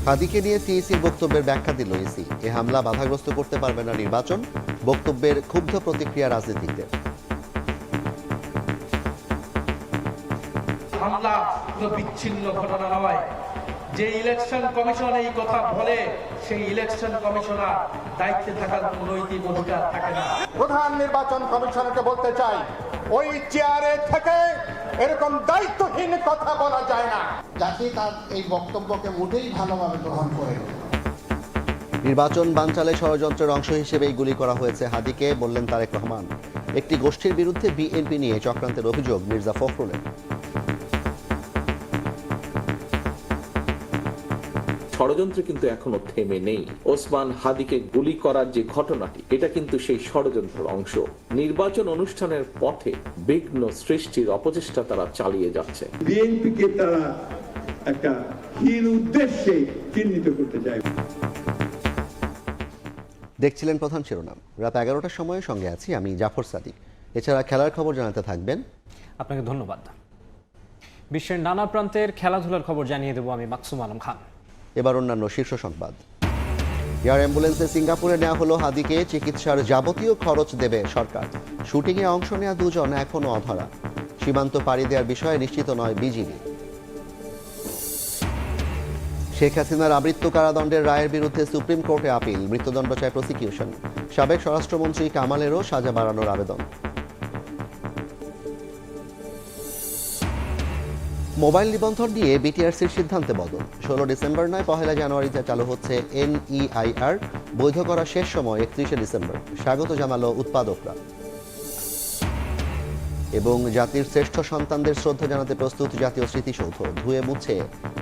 হাদিকে নিয়ে সিইসির বক্তব্যের ব্যাখ্যা দিল ইসি। এ হামলা বাধাগ্রস্ত করতে পারবে না নির্বাচন, বক্তব্যের ক্ষুব্ধ প্রতিক্রিয়া রাজনীতিকদের। হামলা কোনো বিচ্ছিন্ন ঘটনা নয়। যে ইলেকশন কমিশন এই কথা বলে, সেই ইলেকশন কমিশনার দায়িত্বে থাকার কোনো নৈতিক অধিকার থাকে না। প্রধান নির্বাচন কমিশনারকে বলতে চাই, ওই চেয়ারে থেকে এরকম দায়িত্বহীন কথা বলা যায় না। জাতি তার এই বক্তব্যকে মোটেই ভালোভাবে গ্রহণ করে। নির্বাচন বানচালে ষড়যন্ত্রের অংশ হিসেবেই গুলি করা হয়েছে হাদিকে, বললেন তারেক রহমান। একটি গোষ্ঠীর বিরুদ্ধে বিএনপি নিয়ে চক্রান্তের অভিযোগ মির্জা ফখরুলের। ষড়যন্ত্র কিন্তু এখনো থেমে নেই। ওসমান হাদিকে গুলি করার যে ঘটনাটি, এটা কিন্তু সেই ষড়যন্ত্রের অংশ। নির্বাচন অনুষ্ঠানের পথে বিঘ্ন সৃষ্টির অপচেষ্টা তারা চালিয়ে যাচ্ছে। বিএনপিকে তারা একটা হীন উদ্দেশ্যে চিহ্নিত করতে চায়। দেখছিলেন প্রধান শিরোনাম। রাত 11টার সময় সঙ্গে আছি আমি জাফর সাদিক। এছাড়া খেলার খবর জানাতে থাকবেন। আপনাকে ধন্যবাদ। বিশ্বের নানা প্রান্তের খেলাধুলার খবর জানিয়ে দেব আমি মাকসুম আলম খান। এবার অন্যান্য শীর্ষ সংবাদ। এয়ার অ্যাম্বুলেন্সে সিঙ্গাপুরে নেওয়া হলো হাদিকে, চিকিৎসার যাবতীয় খরচ দেবে সরকার। শুটিংয়ে অংশ নেওয়া দুজন এখনও অধরা। সীমান্ত পাড়ি দেওয়ার বিষয়ে নিশ্চিত নয় বিজিবি। শেখ হাসিনার আমৃত্যু কারাদণ্ডের রায়ের বিরুদ্ধে সুপ্রিম কোর্টে আপিল, মৃত্যুদণ্ড চায় প্রসিকিউশন। সাবেক স্বরাষ্ট্রমন্ত্রী কামালেরও সাজা বাড়ানোর আবেদন। মোবাইল নিবন্ধন নিয়ে বিটিআরসির সিদ্ধান্তে বদল। 16 ডিসেম্বর নয় 1 জানুয়ারিতে চালু হচ্ছে NEIR। বৈধ করা শেষ সময় 31 ডিসেম্বর। স্বাগত জানালো উৎপাদকরা। এবং জাতির শ্রেষ্ঠ সন্তানদের শ্রদ্ধা জানাতে প্রস্তুত জাতীয় স্মৃতিসৌধ। ধুয়ে মুছে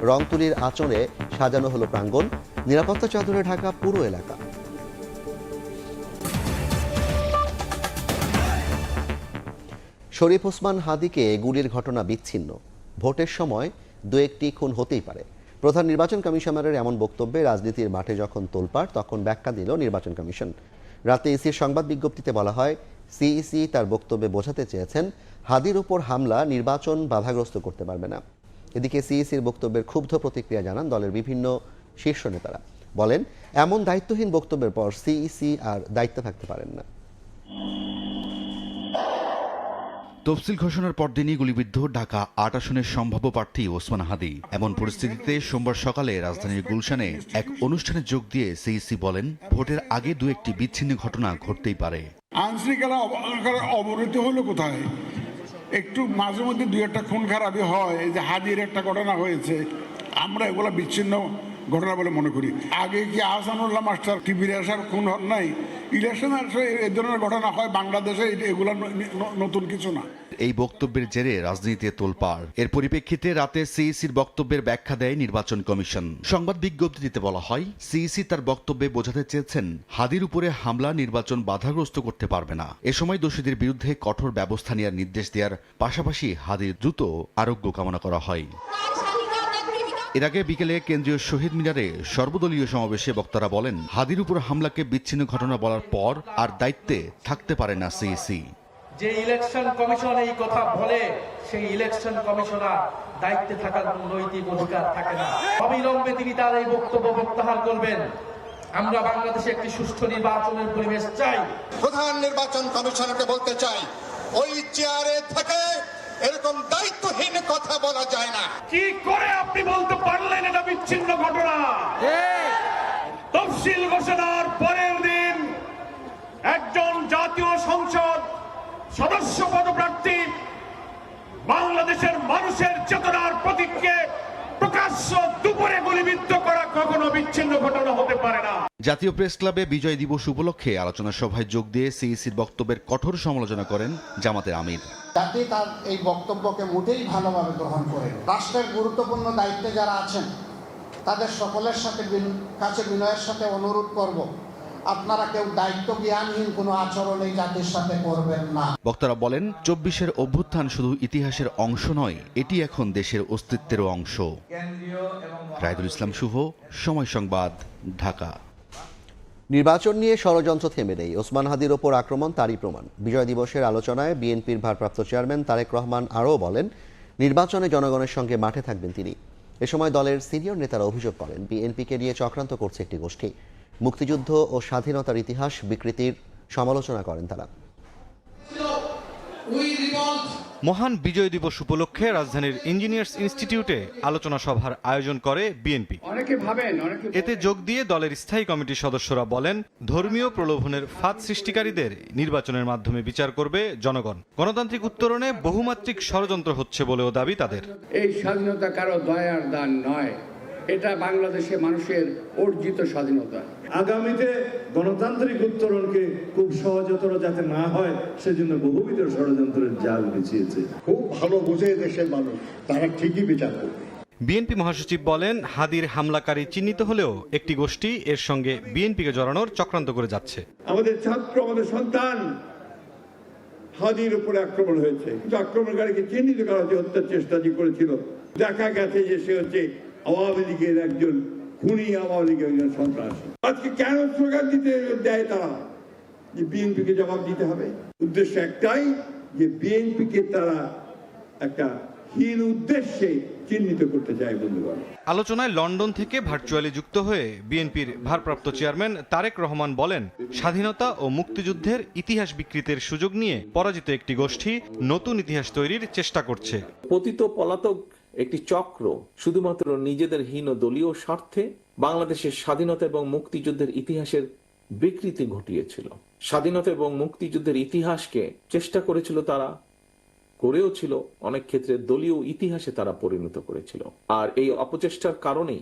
রং তুলির আঁচড়ে সাজানো হলো প্রাঙ্গণ। নিরাপত্তা চাদরে ঢাকা পুরো এলাকা। শরীফ ওসমান হাদিকে গুলির ঘটনা বিচ্ছিন্ন। ভোটের সময় দু একটি খুন হতেই পারে। প্রধান নির্বাচন কমিশনারের এমন বক্তব্যে রাজনীতির মাঠে যখন তোলপাড়, তখন ব্যাখ্যা দিল নির্বাচন কমিশন। রাতে ইসির সংবাদ বিজ্ঞপ্তিতে বলা হয়, সিইসি তার বক্তব্যে বোঝাতে চেয়েছেন হাদির উপর হামলা নির্বাচন বাধাগ্রস্ত করতে পারবে না। এদিকে সিইসির বক্তব্যের ক্ষুব্ধ প্রতিক্রিয়া জানান দলের বিভিন্ন শীর্ষ নেতারা। বলেন, এমন দায়িত্বহীন বক্তব্যের পর সিইসি আর দায়িত্বে থাকতে পারেন না। তফসিল ঘোষণার পরদিনই গুলিবিদ্ধ ঢাকা ৮ আসনের সম্ভাব্য প্রার্থী ওসমান হাদি। এমন পরিস্থিতিতে সোমবার সকালে রাজধানীর গুলশানে এক অনুষ্ঠানে যোগ দিয়ে সিইসি বলেন, ভোটের আগে দু একটি বিচ্ছিন্ন ঘটনা ঘটতেই পারে। আইনশৃঙ্খলা অবনতি হলো কোথায়? একটু মাঝে মধ্যে দুই একটা খুন খারাপি হয়, যে হাদির একটা ঘটনা হয়েছে, আমরা এগুলো বিচ্ছিন্ন ঘটনা বলে মনে করি। আগে কি আহসানুল্লাহ মাস্টার টিভির আসার খুন হন নাই? ইলেকশন এই ধরনের ঘটনা হয় বাংলাদেশে, এগুলো নতুন কিছু না। এই বক্তব্যের জেরে রাজনীতিতে তোলপাড়। এর পরিপ্রেক্ষিতে রাতে সিইসির বক্তব্যের ব্যাখ্যা দেয় নির্বাচন কমিশন। সংবাদ বিজ্ঞপ্তিতে বলা হয়, সিইসি তার বক্তব্যে বোঝাতে চেয়েছেন হাদির উপরে হামলা নির্বাচন বাধাগ্রস্ত করতে পারবে না। এ সময় দোষীদের বিরুদ্ধে কঠোর ব্যবস্থা নেওয়ার নির্দেশ দেওয়ার পাশাপাশি হাদির দ্রুত আরোগ্য কামনা করা হয়। এর আগে বিকেলে কেন্দ্রীয় শহীদ মিনারে সর্বদলীয় সমাবেশে বক্তারা বলেন, হাদির উপর হামলাকে বিচ্ছিন্ন ঘটনা বলার পর আর দায়িত্বে থাকতে পারে না সিইসি। যে ইলেকশন কমিশন এই কথা বলে, সেই ইলেকশন কমিশনার দায়িত্বে থাকার কোনো নৈতিক অধিকার থাকে না। অবিলম্বে তিনি তার এই বক্তব্য প্রত্যাহার করবেন। আমরা বাংলাদেশে একটি সুষ্ঠু নির্বাচনের পরিবেশ চাই। প্রধান নির্বাচন কমিশনারকে বলতে চাই, ওই চেয়ারে থেকে এরকম দায়িত্বহীন কথা বলা যায় না। কি করে আপনি বলতে পারলেন এটা বিচ্ছিন্ন ঘটনা? তফসিল ঘোষণার পরের দিন একজন জাতীয় সংসদ সদস্য পদপ্রার্থী বাংলাদেশের মানুষের চেতনার প্রতীককে প্রকাশ্য দুপুরে গুলিবিদ্ধ করা কখনো বিচ্ছিন্ন ঘটনা হতে পারে না। জাতীয় প্রেস ক্লাবে বিজয় দিবস উপলক্ষে আলোচনা সভায় যোগ দিয়ে সিইসির বক্তব্যের কঠোর সমালোচনা করেন জামাতের আমির। জাতি তার এই বক্তব্যকে মোটেই ভালোভাবে গ্রহণ করে। রাষ্ট্রের গুরুত্বপূর্ণ দায়িত্বে যারা আছেন, তাদের সকলের কাছে বিনয়ের সাথে অনুরোধ করব, আপনারা কেউ দায়িত্ব জ্ঞানহীন কোনো আচরণ এই জাতির সাথে করবেন না। বক্তারা বলেন, 24-এর অভ্যুত্থান শুধু ইতিহাসের অংশ নয়, এটি এখন দেশের অস্তিত্বেরও অংশ। রায়দুল ইসলাম শুভ, সময় সংবাদ, ঢাকা। নির্বাচন নিয়ে ষড়যন্ত্র থেমে নেই। ওসমান হাদির ওপর আক্রমণ তারই প্রমাণ। বিজয় দিবসের আলোচনায় বিএনপির ভারপ্রাপ্ত চেয়ারম্যান তারেক রহমান আরও বলেন, নির্বাচনে জনগণের সঙ্গে মাঠে থাকবেন তিনি। এ সময় দলের সিনিয়র নেতারা অভিযোগ করেন বিএনপিকে নিয়ে চক্রান্ত করছে একটি গোষ্ঠী। মুক্তিযুদ্ধ ও স্বাধীনতার ইতিহাস বিকৃতির সমালোচনা করেন তারা। মহান বিজয় দিবস উপলক্ষে রাজধানীর ইঞ্জিনিয়ার্স ইনস্টিটিউটে আলোচনা সভার আয়োজন করে বিএনপি। এতে যোগ দিয়ে দলের স্থায়ী কমিটির সদস্যরা বলেন, ধর্মীয় প্রলোভনের ফাঁদ সৃষ্টিকারীদের নির্বাচনের মাধ্যমে বিচার করবে জনগণ। গণতান্ত্রিক উত্তরণে বহুমাত্রিক ষড়যন্ত্র হচ্ছে বলেও দাবি তাদের। এই স্বাধীনতা কারো দয়ার দান নয়, এটা বাংলাদেশের মানুষের অর্জিত স্বাধীনতা। আগামীতে গণতান্ত্রিক উত্তরণকে খুব সহজতর যাতে না হয় সেজন্য বহুবিধ ষড়যন্ত্রের জাল বিছিয়েছে। খুব ভালো বোঝে দেশের মানুষ, তারা ঠিকই বিচার করবে। বিএনপি মহাসচিব বলেন, হাদির হামলাকারী চিহ্নিত হলেও একটি গোষ্ঠী এর সঙ্গে বিএনপিকে জড়ানোর চক্রান্ত করে যাচ্ছে। আমাদের ছাত্র, আমাদের সন্তান হাদির উপরে আক্রমণ হয়েছে, কিন্তু আক্রমণকারীকে চিহ্নিত করা যে হত্যার চেষ্টা যে করেছিল, দেখা গেছে যে সে হচ্ছে আওয়ামী লীগের একজন খুনি, আওয়ামী লীগের একজন সন্ত্রাসী। আজকে কেন স্লোগান দিতে দেয় তারা যে বিএনপিকে জবাব দিতে হবে? উদ্দেশ্য একটাই, যে বিএনপিকে তারা একটা হীন উদ্দেশ্যে চিহ্নিত করতে চায়। বন্ধুগণ, আলোচনায় লন্ডন থেকে ভার্চুয়ালি যুক্ত হয়ে বিএনপির ভারপ্রাপ্ত চেয়ারম্যান তারেক রহমান বলেন, স্বাধীনতা ও মুক্তিযুদ্ধের ইতিহাস বিকৃতির সুযোগ নিয়ে পরাজিত একটি গোষ্ঠী নতুন ইতিহাস তৈরির চেষ্টা করছে। পতিত পলাতক একটি চক্র শুধুমাত্র নিজেদের হীন দলীয় স্বার্থে বাংলাদেশের স্বাধীনতা এবং মুক্তিযুদ্ধের ইতিহাসের বিকৃতি ঘটিয়েছিল। স্বাধীনতা এবং মুক্তিযুদ্ধের ইতিহাসকে চেষ্টা করেছিল তারা, করেও ছিল, অনেক ক্ষেত্রে দলীয় ইতিহাসে তারা পরিণত করেছিল। আর এই অপচেষ্টার কারণেই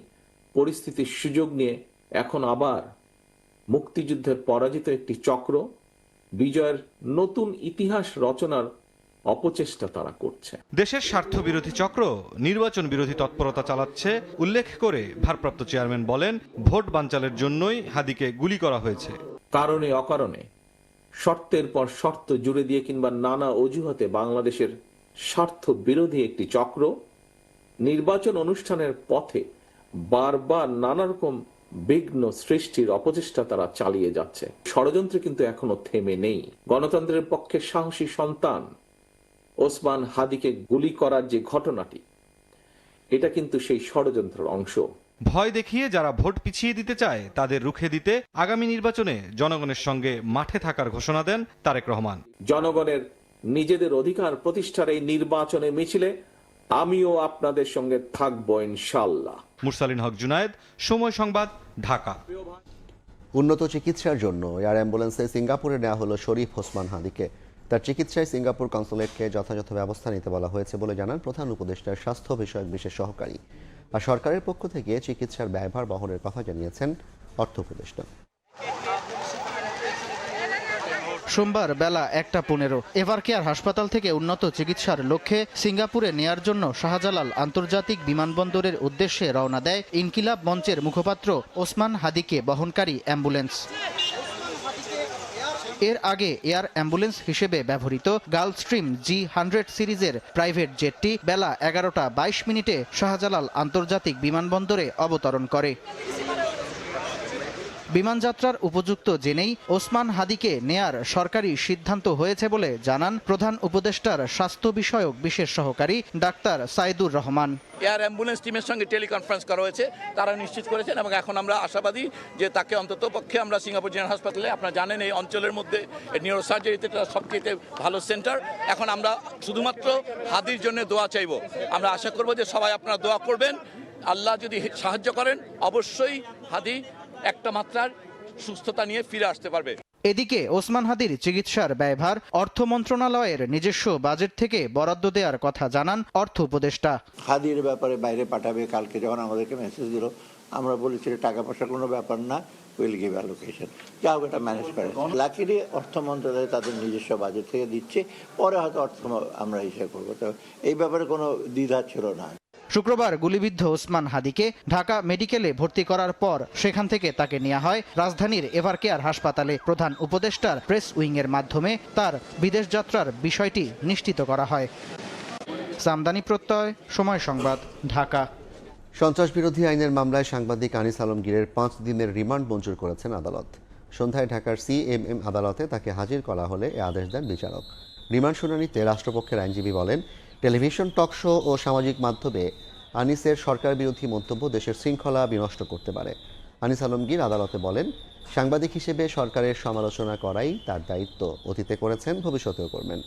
পরিস্থিতির সুযোগ নিয়ে এখন আবার মুক্তিযুদ্ধের পরাজিত একটি চক্র বিজয়ের নতুন ইতিহাস রচনার অপচেষ্টা তারা করছে। দেশের স্বার্থ বিরোধী চক্র নির্বাচন বিরোধী তৎপরতা চালাচ্ছে উল্লেখ করে ভারপ্রাপ্ত চেয়ারম্যান বলেন, ভোট বানচালের জন্যই হাদিকে গুলি করা হয়েছে। কারণে অকারণে শর্তের পর শর্ত জুড়ে দিয়ে কিংবা নানা অজুহাতে বাংলাদেশের স্বার্থ বিরোধী একটি চক্র নির্বাচন অনুষ্ঠানের পথে বারবার নানা রকম বিঘ্ন সৃষ্টির অপচেষ্টা তারা চালিয়ে যাচ্ছে। ষড়যন্ত্র কিন্তু এখনো থেমে নেই। গণতন্ত্রের পক্ষে সাহসী সন্তান ওসমান হাদিকে গুলি করার যে ঘটনাটি, এটা কিন্তু সেই ষড়যন্ত্রের অংশ। ভয় দেখিয়ে যারা ভোট পিছিয়ে দিতে চায় তাদের রুখে দিতে আগামী নির্বাচনে জনগণের সঙ্গে মাঠে থাকার ঘোষণা দেন তারেক রহমান। জনগণের নিজেদের অধিকার প্রতিষ্ঠার এই নির্বাচনের মিছিলে আমিও আপনাদের সঙ্গে থাকবো ইনশাআল্লাহ। মুরসালিন হক জুনায়েদ, সময় সংবাদ, ঢাকা। উন্নত চিকিৎসার জন্য এয়ার অ্যাম্বুলেন্সে সিঙ্গাপুরে নেওয়া হলো শরীফ ওসমান হাদিকে। তার চিকিৎসায় সিঙ্গাপুর কনসুলেটকে যথাযথ ব্যবস্থা নিতে বলা হয়েছে বলে জানান প্রধান উপদেষ্টার স্বাস্থ্য বিষয়ক বিশেষ সহকারী। আর সরকারের পক্ষ থেকে চিকিৎসার ব্যয়ভার বহনের কথা জানিয়েছেন অর্থ উপদেষ্টা। সোমবার বেলা 1:15 এভারকেয়ার হাসপাতাল থেকে উন্নত চিকিৎসার লক্ষ্যে সিঙ্গাপুরে নেয়ার জন্য শাহজালাল আন্তর্জাতিক বিমানবন্দরের উদ্দেশ্যে রওনা দেয় ইনকিলাব মঞ্চের মুখপাত্র ওসমান হাদিকে বহনকারী অ্যাম্বুলেন্স। এর আগে এয়ার অ্যাম্বুলেন্স হিসেবে ব্যবহৃত গালস্ট্রিম G100 সিরিজের প্রাইভেট জেটটি বেলা 11:22 শাহজালাল আন্তর্জাতিক বিমানবন্দরে অবতরণ করে। বিমানযাত্রার উপযুক্ত জেনেই ওসমান হাদিকে নেয়ার সরকারি সিদ্ধান্ত হয়েছে বলে জানান প্রধান উপদেষ্টার স্বাস্থ্য বিষয়ক বিশেষ সহকারী doctor Saidur Rahman. Air ambulance টিমের সঙ্গে টেলিকনফারেন্স করা হয়েছে, তারা নিশ্চিত করেছেন এবং এখন আমরা আশাবাদী যে তাকে অন্তত পক্ষে আমরা সিঙ্গাপুর জেনারেল হাসপাতালে, আপনারা জানেন এই অঞ্চলের মধ্যে নিউরোসার্জারিতে সবচেয়ে ভালো সেন্টার, এখন আমরা শুধুমাত্র হাদির জন্য দোয়া চাইব। আমরা আশা করব যে সবাই আপনারা দোয়া করবেন, আল্লাহ যদি সাহায্য করেন অবশ্যই হাদি একটা মাত্রার সুস্থতা নিয়ে ফিরে আসতে পারবে। এদিকে ওসমান হাদির চিকিৎসার ব্যয়ভার অর্থ মন্ত্রণালয়ের নিজস্ব বাজেট থেকে বরাদ্দ দেওয়ার কথা জানান অর্থ উপদেষ্টা। হাদির ব্যাপারে বাইরে পাঠাবে, কালকে যখন আমাদেরকে মেসেজ দিল আমরা বলেছি টাকা পয়সার কোনো ব্যাপার না, উইল গিভ অ্যালোকেশন, যা হোক এটা ম্যানেজ করে। লাকিলি অর্থ মন্ত্রণালয় তাদের নিজস্ব বাজেট থেকে দিচ্ছে, পরে হয়তো অর্থ আমরা হিসাব করবো। তো এই ব্যাপারে কোনো দ্বিধা ছিল না। শুক্রবার গুলিবিদ্ধ ওসমান হাদিকে ঢাকা মেডিকেলে ভর্তি করার পর সেখান থেকে তাকে নেওয়া হয় রাজধানীর এভারকেয়ার হাসপাতালে। প্রধান উপদেষ্টার প্রেস উইংয়ের মাধ্যমে তার বিদেশ যাত্রার বিষয়টি নিশ্চিত করা হয়। সামদানি প্রত্যয়, সময় সংবাদ, ঢাকা। সন্ত্রাস বিরোধী আইনের মামলায় সাংবাদিক আনিস আলমগীরের 5 দিনের রিমান্ড মঞ্জুর করেছেন আদালত। সন্ধ্যায় ঢাকার CMM আদালতে তাকে হাজির করা হলে এ আদেশ দেন বিচারক। রিমান্ড শুনানিতে রাষ্ট্রপক্ষের আইনজীবী বলেন, টেলিভিশন টক শো ও সামাজিক মাধ্যমে আনিসের সরকার বিরোধী মন্তব্য দেশের শৃঙ্খলা বিনষ্ট করতে পারে। আনিস আলমগীর আদালতে বলেন, সাংবাদিক হিসেবে সরকারের সমালোচনা করাই তার দায়িত্ব। অতীতে করেছেন, ভবিষ্যতেও করবেন।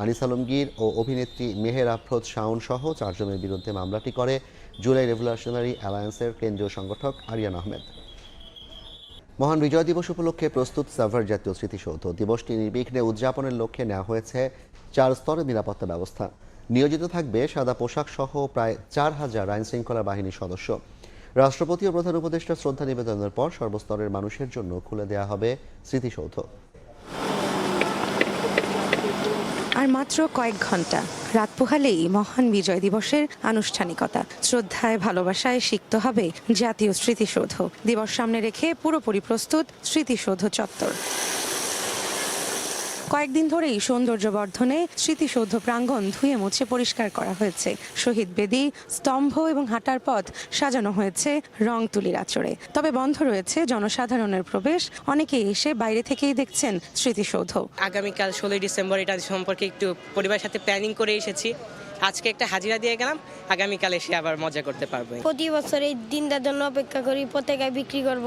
আনিস আলমগীর ও অভিনেত্রী মেহের আফরোজ শাওন সহ 4 জনের বিরুদ্ধে মামলাটি করে জুলাই রেভলিউশনারি অ্যালায়েন্সের কেন্দ্রীয় সংগঠক আরিয়ান আহমেদ। মহান বিজয় দিবস উপলক্ষে প্রস্তুত সাভার জাতীয় স্মৃতিসৌধ। দিবসটি নির্বিঘ্নে উদযাপনের লক্ষ্যে নেওয়া হয়েছে 4 স্তরের নিরাপত্তা ব্যবস্থা। নিয়োজিত থাকবে সাদা পোশাক সহ প্রায় 4000 আইন শৃঙ্খলা বাহিনীর সদস্য। রাষ্ট্রপতি ও প্রধান উপদেষ্টা শ্রদ্ধা নিবেদনের পর সর্বস্তরের মানুষের জন্য খুলে দেওয়া হবে স্মৃতিসৌধ। আর মাত্র কয়েক ঘন্টা, রাত পোহালেই মহান বিজয় দিবসের আনুষ্ঠানিকতা। শ্রদ্ধায় ভালোবাসায় সিক্ত হবে জাতীয় স্মৃতিসৌধ। দিবস সামনে রেখে পুরোপুরি প্রস্তুত স্মৃতিসৌধ চত্বর। কয়েকদিন ধরেই সৌন্দর্য বর্ধনে স্মৃতিসৌধ প্রাঙ্গণ ধুয়ে মুছে পরিষ্কার করা হয়েছে। শহীদ বেদি, স্তম্ভ এবং হাঁটার পথ সাজানো হয়েছে রং তুলির আঁচড়ে। তবে বন্ধ রয়েছে জনসাধারণের প্রবেশ। অনেকেই এসে বাইরে থেকেই দেখছেন স্মৃতিসৌধ। আগামীকাল 16 ডিসেম্বর এটা সম্পর্কে একটু পরিবারের সাথে প্ল্যানিং করে এসেছি। আজকে একটা হাজিরা দিয়ে গেলাম, আগামীকাল এসে আবার মজা করতে পারবো। প্রতি বছর এই দিনটার জন্য অপেক্ষা করি, পতাকা বিক্রি করব।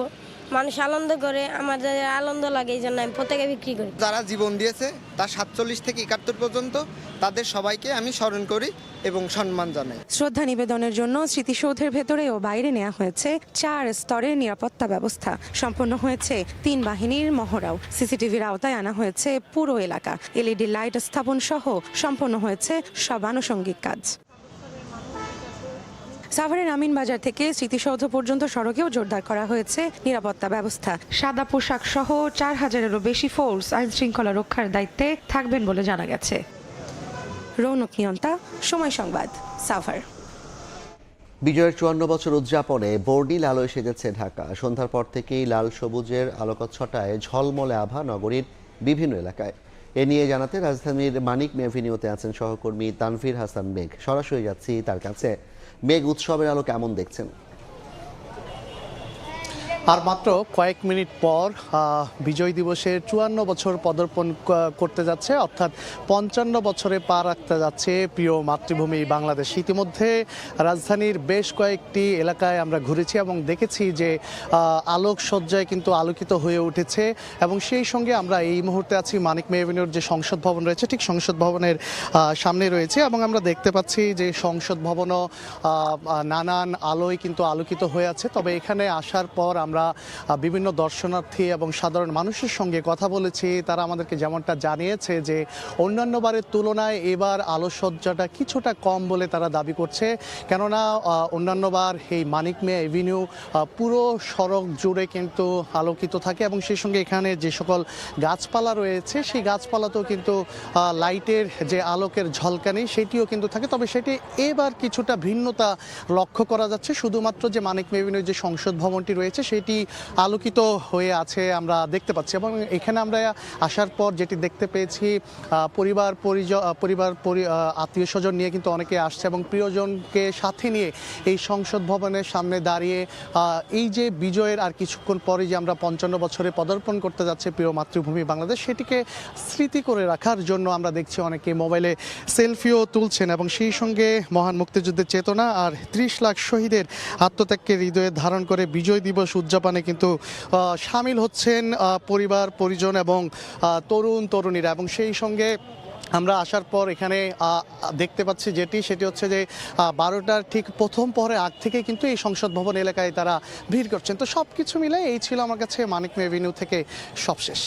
মানুষ আনন্দ করে, আমাদের আনন্দ লাগে, এই জন্য আমি পতাকা বিক্রি করি। যারা জীবন দিয়েছে তার 47 থেকে 71 পর্যন্ত তাদের সবাইকে আমি স্মরণ করি এবং সম্মান জানাই। শ্রদ্ধা নিবেদনের জন্য স্মৃতিসৌধের ভেতরে ও বাইরে নেওয়া হয়েছে 4 স্তরের নিরাপত্তা ব্যবস্থা। সম্পন্ন হয়েছে 3 বাহিনীর মহড়াও। সিসিটিভির আওতায় আনা হয়েছে পুরো এলাকা। এলইডি লাইট স্থাপন সহ সম্পন্ন হয়েছে সব আনুষঙ্গিক কাজ। সাভারের আমিন বাজার থেকে স্মৃতিসৌধ পর্যন্ত সড়কেও জোরদার করা হয়েছে নিরাপত্তা ব্যবস্থা। সাদা পোশাক সহ 4000-এরও বেশি ফোর্স আইন শৃঙ্খলা রক্ষার দায়িত্বে থাকবেন বলে জানা গেছে। রৌনক নিয়ন্তা, সময় সংবাদ, সাভার। বিজয়ের 54 বছর উদযাপনে বর্ণিল আলোয় সেজেছে ঢাকা। সন্ধ্যার পর থেকেই লাল সবুজের আলোকচ্ছটায় ঝলমলে আভা নগরীর বিভিন্ন এলাকায়। এ নিয়ে জানাতে রাজধানীর মানিক এভিনিউতে আছেন সহকর্মী তানভীর হাসান মেঘ। সরাসরি যাচ্ছি তার কাছে। মেঘ, উৎসবের আলো কেমন দেখছেন? আর মাত্র কয়েক মিনিট পর বিজয় দিবসের 54 বছর পদার্পণ করতে যাচ্ছে, অর্থাৎ 55 বছরে পা রাখতে যাচ্ছে প্রিয় মাতৃভূমি বাংলাদেশ। ইতিমধ্যে রাজধানীর বেশ কয়েকটি এলাকায় আমরা ঘুরেছি এবং দেখেছি যে আলোকসজ্জায় কিন্তু আলোকিত হয়ে উঠেছে। এবং সেই সঙ্গে আমরা এই মুহূর্তে আছি মানিক এভিনিউর যে সংসদ ভবন রয়েছে, ঠিক সংসদ ভবনের সামনে রয়েছে এবং আমরা দেখতে পাচ্ছি যে সংসদ ভবনও নানান আলোয় কিন্তু আলোকিত হয়ে আছে। তবে এখানে আসার পর আমরা বিভিন্ন দর্শনার্থী এবং সাধারণ মানুষের সঙ্গে কথা বলেছি। তারা আমাদেরকে যেমনটা জানিয়েছে যে অন্যান্য বারের তুলনায় এবার আলোকসজ্জাটা কিছুটা কম বলে তারা দাবি করছে। কেননা অন্যান্যবার এই মানিক মিয়া এভিনিউ পুরো সড়ক জুড়ে কিন্তু আলোকিত থাকে এবং সেই সঙ্গে এখানে যে সকল গাছপালা রয়েছে সেই গাছপালাতেও কিন্তু লাইটের যে আলোকের ঝলকানি সেটিও কিন্তু থাকে। তবে সেটি এবার কিছুটা ভিন্নতা লক্ষ্য করা যাচ্ছে। শুধুমাত্র যে মানিক মিয়া এভিনিউ যে সংসদ ভবনটি রয়েছে সেটি আলোকিত হয়ে আছে আমরা দেখতে পাচ্ছি। এবং এখানে আমরা আসার পর যেটি দেখতে পেয়েছি, পরিবার আত্মীয় স্বজন নিয়ে কিন্তু অনেকে আসছে এবং প্রিয়জনকে সাথে নিয়ে এই সংসদ ভবনের সামনে দাঁড়িয়ে এই যে বিজয়ের আর কিছুক্ষণ পরে যে আমরা 55 বছরে পদার্পণ করতে যাচ্ছে প্রিয় মাতৃভূমি বাংলাদেশ, সেটিকে স্মৃতি করে রাখার জন্য আমরা দেখছি অনেকে মোবাইলে সেলফিও তুলছেন এবং সেই সঙ্গে মহান মুক্তিযুদ্ধের চেতনা আর 30 লাখ শহীদের আত্মত্যাগকে হৃদয়ে ধারণ করে বিজয় দিবস উদযাপনে কিন্তু সামিল হচ্ছেন পরিবার পরিজন এবং তরুণ তরুণীরা। এবং সেই সঙ্গে আমরা আসার পর এখানে দেখতে পাচ্ছি সেটি হচ্ছে যে 12টার ঠিক প্রথম পরে আগ থেকে কিন্তু এই সংসদ ভবন এলাকায় তারা ভিড় করছেন। তো সব কিছু মিলে এই ছিল আমার কাছে মানিক এভিনিউ থেকে সবশেষ।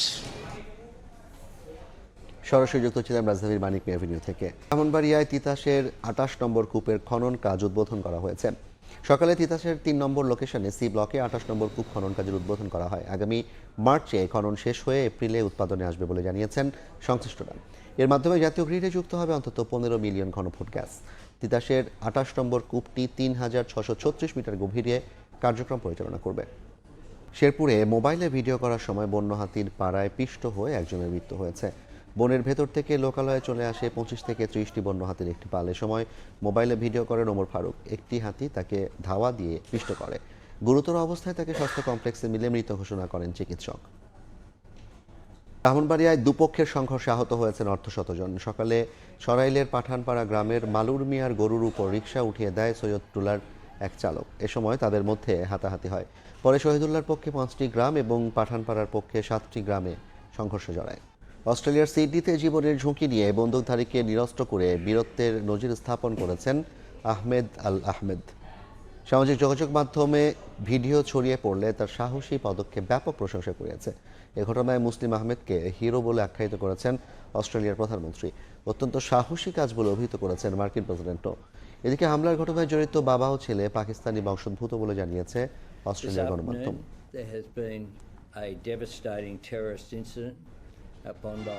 সরাসরি যুক্ত ছিলাম রাজধানীর মানিক এভিনিউ থেকে। ব্রাহ্মণবাড়িয়ায় তিতাসের 28 নম্বর কূপের খনন কাজ উদ্বোধন করা হয়েছে। সকালে তিতাসের 3 নম্বর লোকেশনে সি ব্লকে 28 নম্বর কূপ খনন কাজের উদ্বোধন করা হয়। আগামী মার্চে খনন শেষ হয়ে এপ্রিলে উৎপাদনে আসবে বলে জানিয়েছেন সংশ্লিষ্টরা। এর মাধ্যমে জাতীয় গ্রিডে যুক্ত হবে অন্তত 15 মিলিয়ন ঘনফুট গ্যাস। তিতাসের 28 নম্বর কূপটি 3636 মিটার গভীরে কার্যক্রম পরিচালনা করবে। শেরপুরে মোবাইলে ভিডিও করার সময় বন্য হাতির পাড়ায় পিষ্ট হয়ে একজনের মৃত্যু হয়েছে। বনের ভেতর থেকে লোকালয়ে চলে আসে 25 থেকে 30টি বন্য হাতির একটি পাল। এ সময় মোবাইলে ভিডিও করেন ওমর ফারুক। একটি হাতি তাকে ধাওয়া দিয়ে পিষ্ট করে। গুরুতর অবস্থায় তাকে স্বাস্থ্য কমপ্লেক্সে নিলে মৃত ঘোষণা করেন চিকিৎসক। ব্রাহ্মণবাড়িয়ায় দুপক্ষের সংঘর্ষে আহত হয়েছেন অর্ধশতজন। সকালে সরাইলের পাঠানপাড়া গ্রামের মালুর মিয়ার গরুর উপর রিকশা উঠিয়ে দেয় সৈয়দ টুলার এক চালক। এ সময় তাদের মধ্যে হাতাহাতি হয়। পরে শহীদুল্লাহর পক্ষে 5টি গ্রাম এবং পাঠানপাড়ার পক্ষে 7টি গ্রামে সংঘর্ষে জড়ায়। অস্ট্রেলিয়ার সিডনিতে জীবনের ঝুঁকি নিয়ে বন্দুকধারীকে নিরস্ত্র করে বীরত্বের নজির স্থাপন করেছেন আহমেদ আল আহমেদ। সামাজিক যোগাযোগ মাধ্যমে ভিডিও ছড়িয়ে পড়লে তার সাহসী পদক্ষেপ ব্যাপক প্রশংসা কুড়িয়েছে। এ ঘটনায় মুসলিম আহমেদকে হিরো বলে আখ্যায়িত করেছেন অস্ট্রেলিয়ার প্রধানমন্ত্রী। অত্যন্ত সাহসী কাজ বলে অভিহিত করেছেন মার্কিন প্রেসিডেন্টও। এদিকে হামলার ঘটনায় জড়িত বাবা ও ছেলে পাকিস্তানি বংশোদ্ভূত বলে জানিয়েছে অস্ট্রেলিয়ার গণমাধ্যম। There has been a devastating terrorist incident at Bondi.